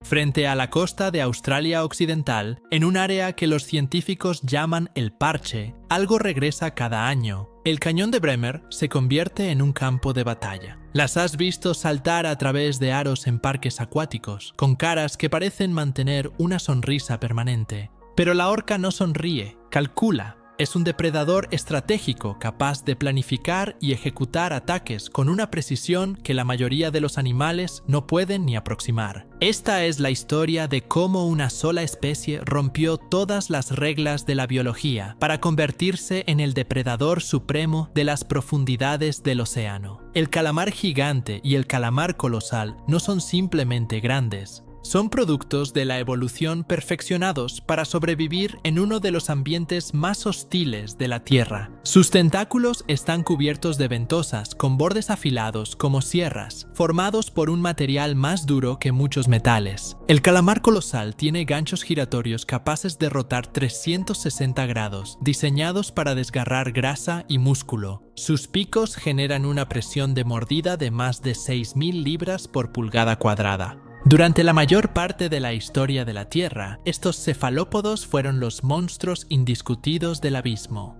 frente a la costa de Australia Occidental, en un área que los científicos llaman el Parche, algo regresa cada año. El cañón de Bremer se convierte en un campo de batalla. Las has visto saltar a través de aros en parques acuáticos, con caras que parecen mantener una sonrisa permanente. Pero la orca no sonríe, calcula. Es un depredador estratégico capaz de planificar y ejecutar ataques con una precisión que la mayoría de los animales no pueden ni aproximar. Esta es la historia de cómo una sola especie rompió todas las reglas de la biología para convertirse en el depredador supremo de las profundidades del océano. El calamar gigante y el calamar colosal no son simplemente grandes. Son productos de la evolución perfeccionados para sobrevivir en uno de los ambientes más hostiles de la Tierra. Sus tentáculos están cubiertos de ventosas con bordes afilados como sierras, formados por un material más duro que muchos metales. El calamar colosal tiene ganchos giratorios capaces de rotar 360 grados, diseñados para desgarrar grasa y músculo. Sus picos generan una presión de mordida de más de 6.000 libras por pulgada cuadrada. Durante la mayor parte de la historia de la Tierra, estos cefalópodos fueron los monstruos indiscutidos del abismo.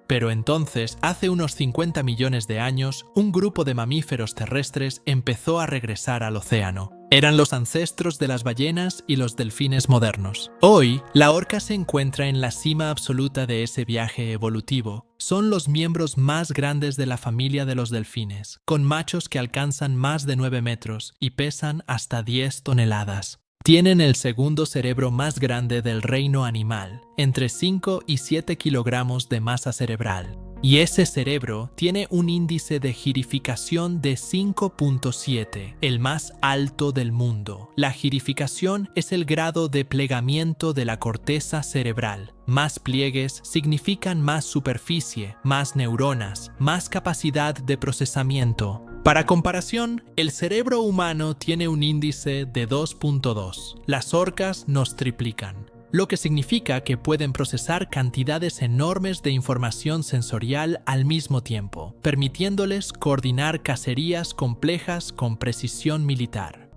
Pero entonces, hace unos 50 millones de años, un grupo de mamíferos terrestres empezó a regresar al océano. Eran los ancestros de las ballenas y los delfines modernos. Hoy, la orca se encuentra en la cima absoluta de ese viaje evolutivo. Son los miembros más grandes de la familia de los delfines, con machos que alcanzan más de 9 metros y pesan hasta 10 toneladas. Tienen el segundo cerebro más grande del reino animal, entre 5 y 7 kilogramos de masa cerebral. Y ese cerebro tiene un índice de girificación de 5.7, el más alto del mundo. La girificación es el grado de plegamiento de la corteza cerebral. Más pliegues significan más superficie, más neuronas, más capacidad de procesamiento. Para comparación, el cerebro humano tiene un índice de 2.2. Las orcas nos triplican, lo que significa que pueden procesar cantidades enormes de información sensorial al mismo tiempo, permitiéndoles coordinar cacerías complejas con precisión militar.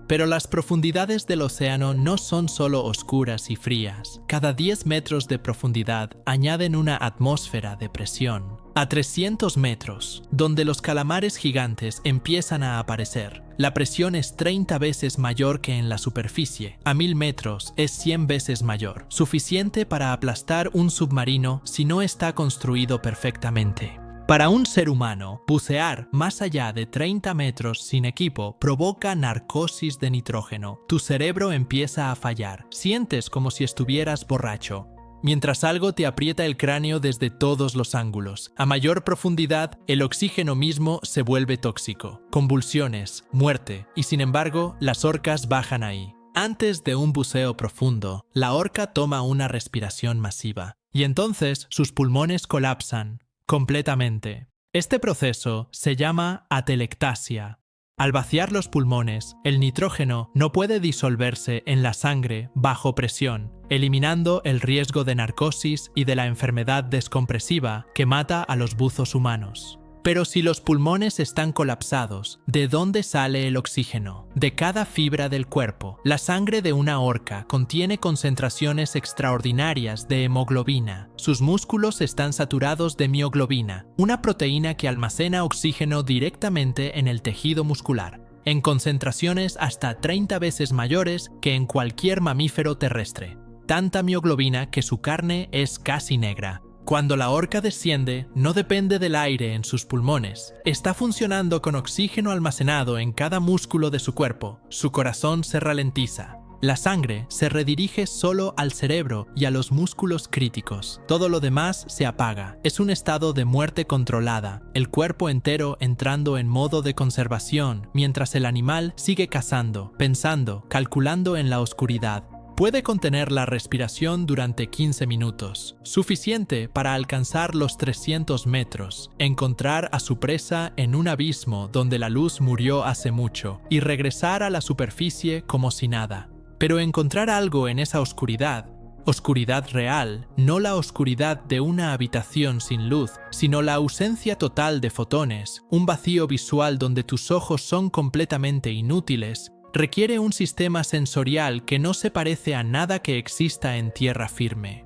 Pero las profundidades del océano no son solo oscuras y frías. Cada 10 metros de profundidad añaden una atmósfera de presión. A 300 metros, donde los calamares gigantes empiezan a aparecer, la presión es 30 veces mayor que en la superficie. A 1000 metros es 100 veces mayor, suficiente para aplastar un submarino si no está construido perfectamente. Para un ser humano, bucear más allá de 30 metros sin equipo provoca narcosis de nitrógeno. Tu cerebro empieza a fallar. Sientes como si estuvieras borracho, mientras algo te aprieta el cráneo desde todos los ángulos. A mayor profundidad, el oxígeno mismo se vuelve tóxico. Convulsiones, muerte, y sin embargo, las orcas bajan ahí. Antes de un buceo profundo, la orca toma una respiración masiva, y entonces sus pulmones colapsan completamente. Este proceso se llama atelectasia. Al vaciar los pulmones, el nitrógeno no puede disolverse en la sangre bajo presión, eliminando el riesgo de narcosis y de la enfermedad descompresiva que mata a los buzos humanos. Pero si los pulmones están colapsados, ¿de dónde sale el oxígeno? De cada fibra del cuerpo. La sangre de una orca contiene concentraciones extraordinarias de hemoglobina. Sus músculos están saturados de mioglobina, una proteína que almacena oxígeno directamente en el tejido muscular, en concentraciones hasta 30 veces mayores que en cualquier mamífero terrestre. Tanta mioglobina que su carne es casi negra. Cuando la orca desciende, no depende del aire en sus pulmones. Está funcionando con oxígeno almacenado en cada músculo de su cuerpo. Su corazón se ralentiza. La sangre se redirige solo al cerebro y a los músculos críticos. Todo lo demás se apaga. Es un estado de muerte controlada, el cuerpo entero entrando en modo de conservación, mientras el animal sigue cazando, pensando, calculando en la oscuridad. Puede contener la respiración durante 15 minutos, suficiente para alcanzar los 300 metros, encontrar a su presa en un abismo donde la luz murió hace mucho y regresar a la superficie como si nada. Pero encontrar algo en esa oscuridad Oscuridad real, no la oscuridad de una habitación sin luz, sino la ausencia total de fotones, un vacío visual donde tus ojos son completamente inútiles, requiere un sistema sensorial que no se parece a nada que exista en tierra firme.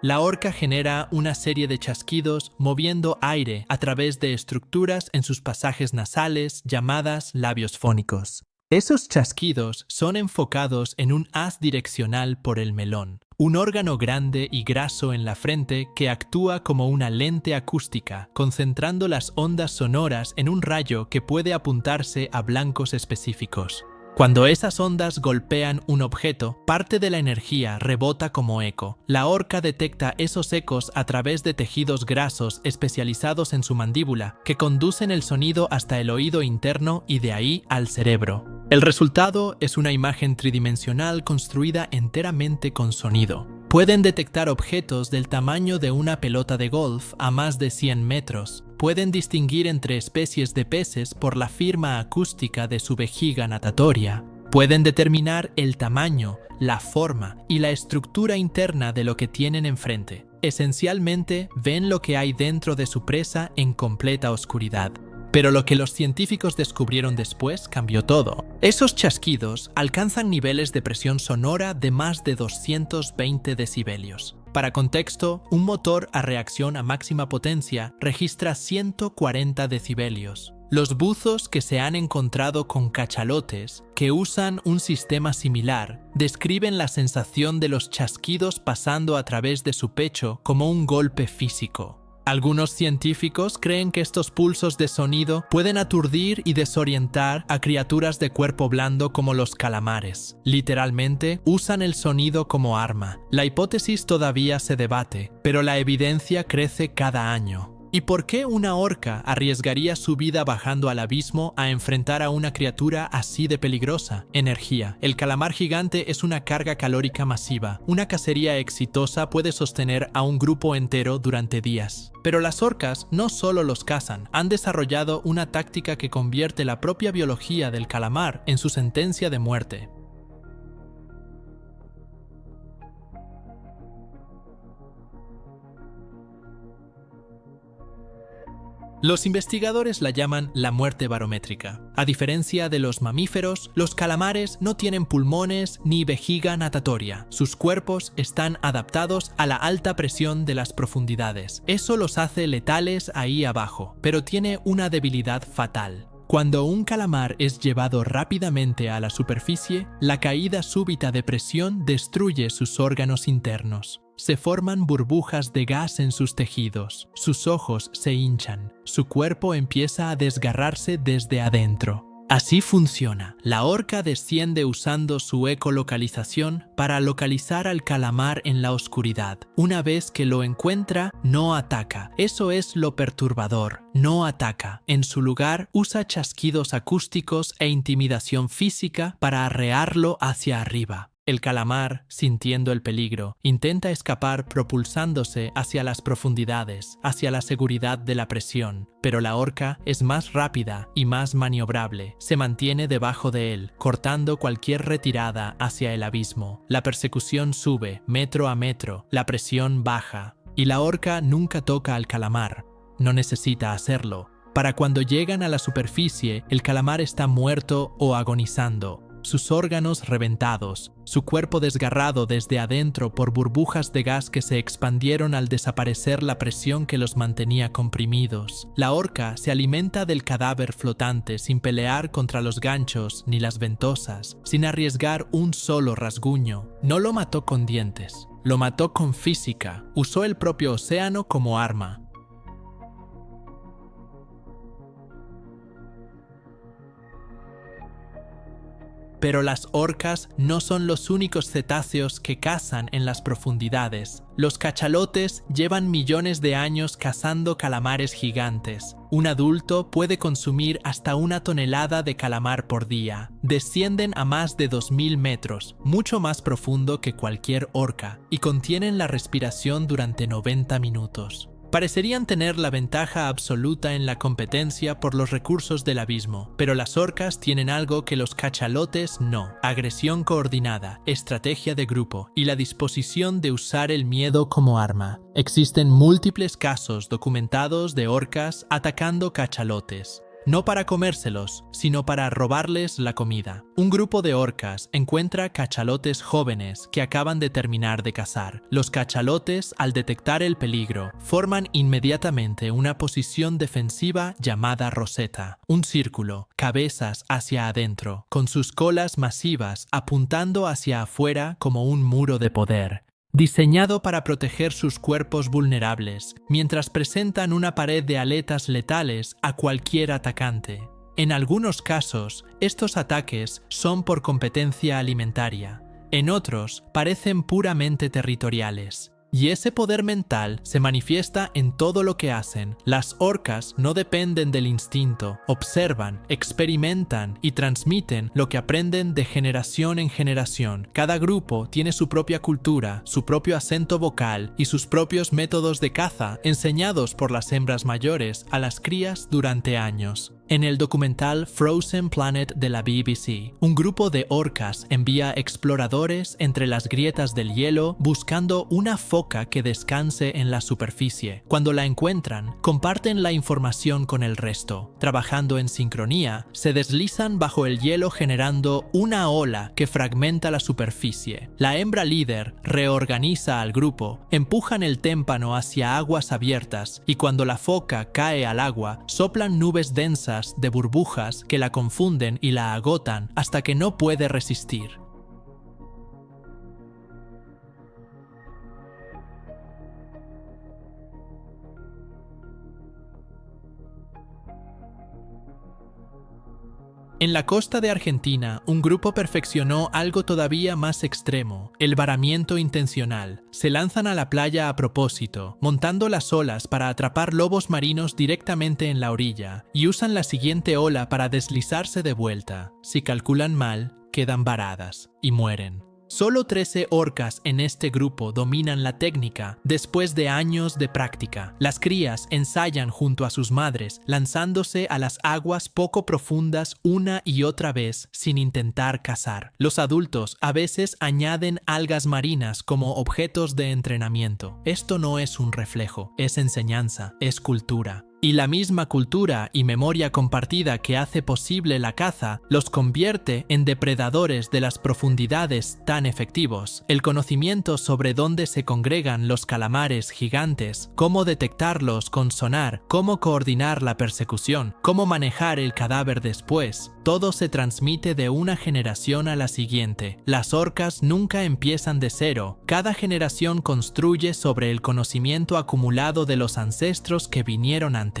La orca genera una serie de chasquidos moviendo aire a través de estructuras en sus pasajes nasales llamadas labios fónicos. Esos chasquidos son enfocados en un haz direccional por el melón, un órgano grande y graso en la frente que actúa como una lente acústica, concentrando las ondas sonoras en un rayo que puede apuntarse a blancos específicos. Cuando esas ondas golpean un objeto, parte de la energía rebota como eco. La orca detecta esos ecos a través de tejidos grasos especializados en su mandíbula, que conducen el sonido hasta el oído interno y de ahí al cerebro. El resultado es una imagen tridimensional construida enteramente con sonido. Pueden detectar objetos del tamaño de una pelota de golf a más de 100 metros. Pueden distinguir entre especies de peces por la firma acústica de su vejiga natatoria. Pueden determinar el tamaño, la forma y la estructura interna de lo que tienen enfrente. Esencialmente, ven lo que hay dentro de su presa en completa oscuridad. Pero lo que los científicos descubrieron después cambió todo. Esos chasquidos alcanzan niveles de presión sonora de más de 220 decibelios. Para contexto, un motor a reacción a máxima potencia registra 140 decibelios. Los buzos que se han encontrado con cachalotes, que usan un sistema similar, describen la sensación de los chasquidos pasando a través de su pecho como un golpe físico. Algunos científicos creen que estos pulsos de sonido pueden aturdir y desorientar a criaturas de cuerpo blando como los calamares. Literalmente, usan el sonido como arma. La hipótesis todavía se debate, pero la evidencia crece cada año. ¿Y por qué una orca arriesgaría su vida bajando al abismo a enfrentar a una criatura así de peligrosa? Energía. El calamar gigante es una carga calórica masiva. Una cacería exitosa puede sostener a un grupo entero durante días. Pero las orcas no solo los cazan, han desarrollado una táctica que convierte la propia biología del calamar en su sentencia de muerte. Los investigadores la llaman la muerte barométrica. A diferencia de los mamíferos, los calamares no tienen pulmones ni vejiga natatoria. Sus cuerpos están adaptados a la alta presión de las profundidades. Eso los hace letales ahí abajo, pero tiene una debilidad fatal. Cuando un calamar es llevado rápidamente a la superficie, la caída súbita de presión destruye sus órganos internos. Se forman burbujas de gas en sus tejidos, sus ojos se hinchan, su cuerpo empieza a desgarrarse desde adentro. Así funciona. La orca desciende usando su ecolocalización para localizar al calamar en la oscuridad. Una vez que lo encuentra, no ataca. Eso es lo perturbador. No ataca. En su lugar, usa chasquidos acústicos e intimidación física para arrearlo hacia arriba. El calamar, sintiendo el peligro, intenta escapar propulsándose hacia las profundidades, hacia la seguridad de la presión, pero la orca es más rápida y más maniobrable. Se mantiene debajo de él, cortando cualquier retirada hacia el abismo. La persecución sube, metro a metro, la presión baja, y la orca nunca toca al calamar. No necesita hacerlo. Para cuando llegan a la superficie, el calamar está muerto o agonizando. Sus órganos reventados, su cuerpo desgarrado desde adentro por burbujas de gas que se expandieron al desaparecer la presión que los mantenía comprimidos. La orca se alimenta del cadáver flotante sin pelear contra los ganchos ni las ventosas, sin arriesgar un solo rasguño. No lo mató con dientes, lo mató con física, usó el propio océano como arma. Pero las orcas no son los únicos cetáceos que cazan en las profundidades. Los cachalotes llevan millones de años cazando calamares gigantes. Un adulto puede consumir hasta 1 tonelada de calamar por día. Descienden a más de 2000 metros, mucho más profundo que cualquier orca, y contienen la respiración durante 90 minutos. Parecerían tener la ventaja absoluta en la competencia por los recursos del abismo, pero las orcas tienen algo que los cachalotes no: agresión coordinada, estrategia de grupo y la disposición de usar el miedo como arma. Existen múltiples casos documentados de orcas atacando cachalotes. No para comérselos, sino para robarles la comida. Un grupo de orcas encuentra cachalotes jóvenes que acaban de terminar de cazar. Los cachalotes, al detectar el peligro, forman inmediatamente una posición defensiva llamada roseta, un círculo, cabezas hacia adentro, con sus colas masivas apuntando hacia afuera como un muro de poder, diseñado para proteger sus cuerpos vulnerables, mientras presentan una pared de aletas letales a cualquier atacante. En algunos casos, estos ataques son por competencia alimentaria. En otros, parecen puramente territoriales. Y ese poder mental se manifiesta en todo lo que hacen. Las orcas no dependen del instinto, observan, experimentan y transmiten lo que aprenden de generación en generación. Cada grupo tiene su propia cultura, su propio acento vocal y sus propios métodos de caza, enseñados por las hembras mayores a las crías durante años. En el documental Frozen Planet de la BBC, un grupo de orcas envía exploradores entre las grietas del hielo buscando una foca que descanse en la superficie. Cuando la encuentran, comparten la información con el resto. Trabajando en sincronía, se deslizan bajo el hielo generando una ola que fragmenta la superficie. La hembra líder reorganiza al grupo, empujan el témpano hacia aguas abiertas y cuando la foca cae al agua, soplan nubes densas de burbujas que la confunden y la agotan hasta que no puede resistir. En la costa de Argentina, un grupo perfeccionó algo todavía más extremo: el varamiento intencional. Se lanzan a la playa a propósito, montando las olas para atrapar lobos marinos directamente en la orilla, y usan la siguiente ola para deslizarse de vuelta. Si calculan mal, quedan varadas y mueren. Solo 13 orcas en este grupo dominan la técnica después de años de práctica. Las crías ensayan junto a sus madres, lanzándose a las aguas poco profundas una y otra vez sin intentar cazar. Los adultos a veces añaden algas marinas como objetos de entrenamiento. Esto no es un reflejo, es enseñanza, es cultura. Y la misma cultura y memoria compartida que hace posible la caza los convierte en depredadores de las profundidades tan efectivos. El conocimiento sobre dónde se congregan los calamares gigantes, cómo detectarlos con sonar, cómo coordinar la persecución, cómo manejar el cadáver después, todo se transmite de una generación a la siguiente. Las orcas nunca empiezan de cero. Cada generación construye sobre el conocimiento acumulado de los ancestros que vinieron antes.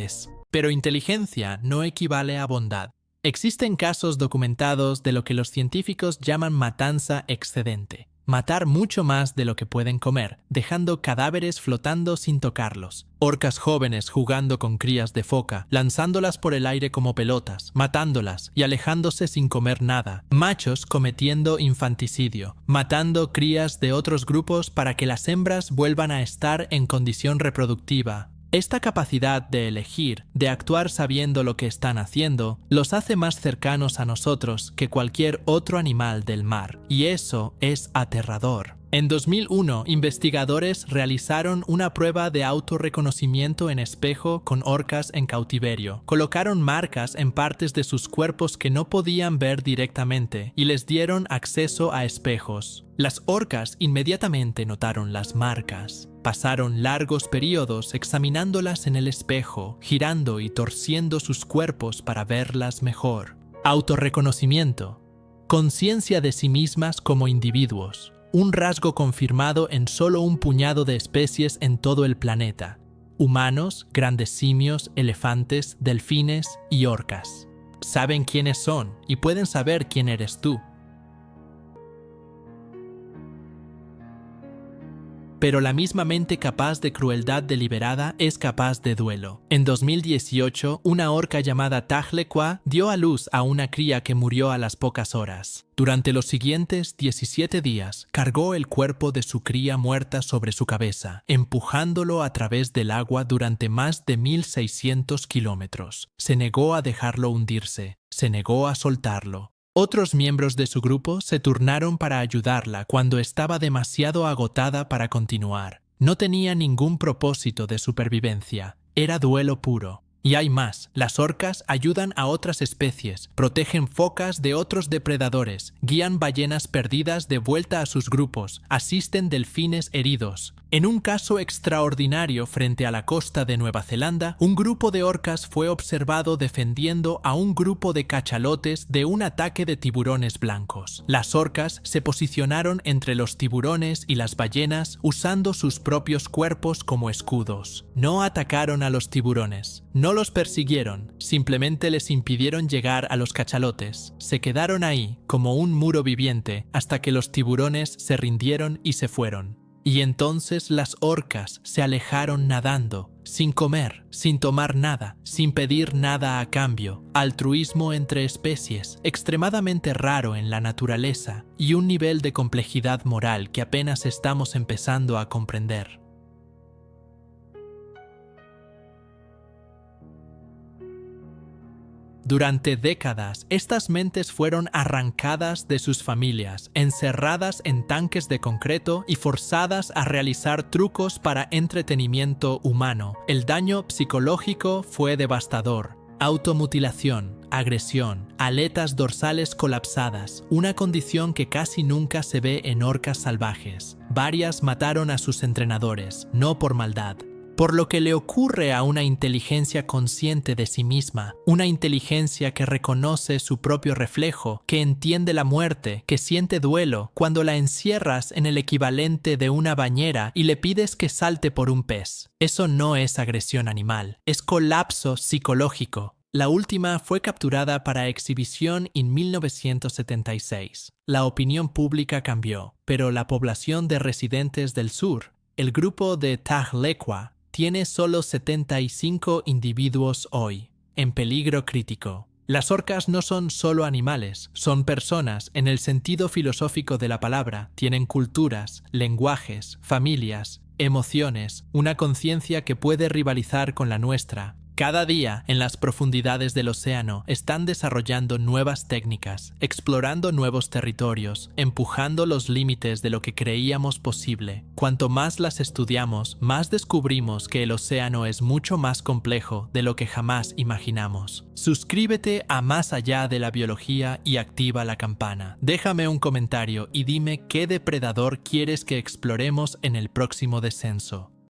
Pero inteligencia no equivale a bondad. Existen casos documentados de lo que los científicos llaman matanza excedente. Matar mucho más de lo que pueden comer, dejando cadáveres flotando sin tocarlos. Orcas jóvenes jugando con crías de foca, lanzándolas por el aire como pelotas, matándolas y alejándose sin comer nada. Machos cometiendo infanticidio, matando crías de otros grupos para que las hembras vuelvan a estar en condición reproductiva. Esta capacidad de elegir, de actuar sabiendo lo que están haciendo, los hace más cercanos a nosotros que cualquier otro animal del mar, y eso es aterrador. En 2001, investigadores realizaron una prueba de autorreconocimiento en espejo con orcas en cautiverio. Colocaron marcas en partes de sus cuerpos que no podían ver directamente y les dieron acceso a espejos. Las orcas inmediatamente notaron las marcas. Pasaron largos periodos examinándolas en el espejo, girando y torciendo sus cuerpos para verlas mejor. Autorreconocimiento. Conciencia de sí mismas como individuos. Un rasgo confirmado en solo un puñado de especies en todo el planeta: humanos, grandes simios, elefantes, delfines y orcas. Saben quiénes son y pueden saber quién eres tú. pero la misma mente capaz de crueldad deliberada es capaz de duelo. En 2018, una orca llamada Tahlequah dio a luz a una cría que murió a las pocas horas. Durante los siguientes 17 días, cargó el cuerpo de su cría muerta sobre su cabeza, empujándolo a través del agua durante más de 1.600 kilómetros. Se negó a dejarlo hundirse, se negó a soltarlo. Otros miembros de su grupo se turnaron para ayudarla cuando estaba demasiado agotada para continuar. No tenía ningún propósito de supervivencia, era duelo puro. Y hay más, las orcas ayudan a otras especies, protegen focas de otros depredadores, guían ballenas perdidas de vuelta a sus grupos, asisten delfines heridos. En un caso extraordinario frente a la costa de Nueva Zelanda, un grupo de orcas fue observado defendiendo a un grupo de cachalotes de un ataque de tiburones blancos. Las orcas se posicionaron entre los tiburones y las ballenas usando sus propios cuerpos como escudos. No atacaron a los tiburones, no los persiguieron, simplemente les impidieron llegar a los cachalotes. Se quedaron ahí, como un muro viviente, hasta que los tiburones se rindieron y se fueron. Y entonces las orcas se alejaron nadando, sin comer, sin tomar nada, sin pedir nada a cambio. Altruismo entre especies, extremadamente raro en la naturaleza, y un nivel de complejidad moral que apenas estamos empezando a comprender. Durante décadas, estas mentes fueron arrancadas de sus familias, encerradas en tanques de concreto y forzadas a realizar trucos para entretenimiento humano. El daño psicológico fue devastador. Automutilación, agresión, aletas dorsales colapsadas, una condición que casi nunca se ve en orcas salvajes. Varias mataron a sus entrenadores, no por maldad. Por lo que le ocurre a una inteligencia consciente de sí misma, una inteligencia que reconoce su propio reflejo, que entiende la muerte, que siente duelo, cuando la encierras en el equivalente de una bañera y le pides que salte por un pez. Eso no es agresión animal, es colapso psicológico. La última fue capturada para exhibición en 1976. La opinión pública cambió, pero la población de residentes del sur, el grupo de Tahlequah, tiene solo 75 individuos hoy, en peligro crítico. Las orcas no son solo animales, son personas en el sentido filosófico de la palabra, tienen culturas, lenguajes, familias, emociones, una conciencia que puede rivalizar con la nuestra. Cada día, en las profundidades del océano, están desarrollando nuevas técnicas, explorando nuevos territorios, empujando los límites de lo que creíamos posible. Cuanto más las estudiamos, más descubrimos que el océano es mucho más complejo de lo que jamás imaginamos. Suscríbete a Más Allá de la Biología y activa la campana. Déjame un comentario y dime qué depredador quieres que exploremos en el próximo descenso.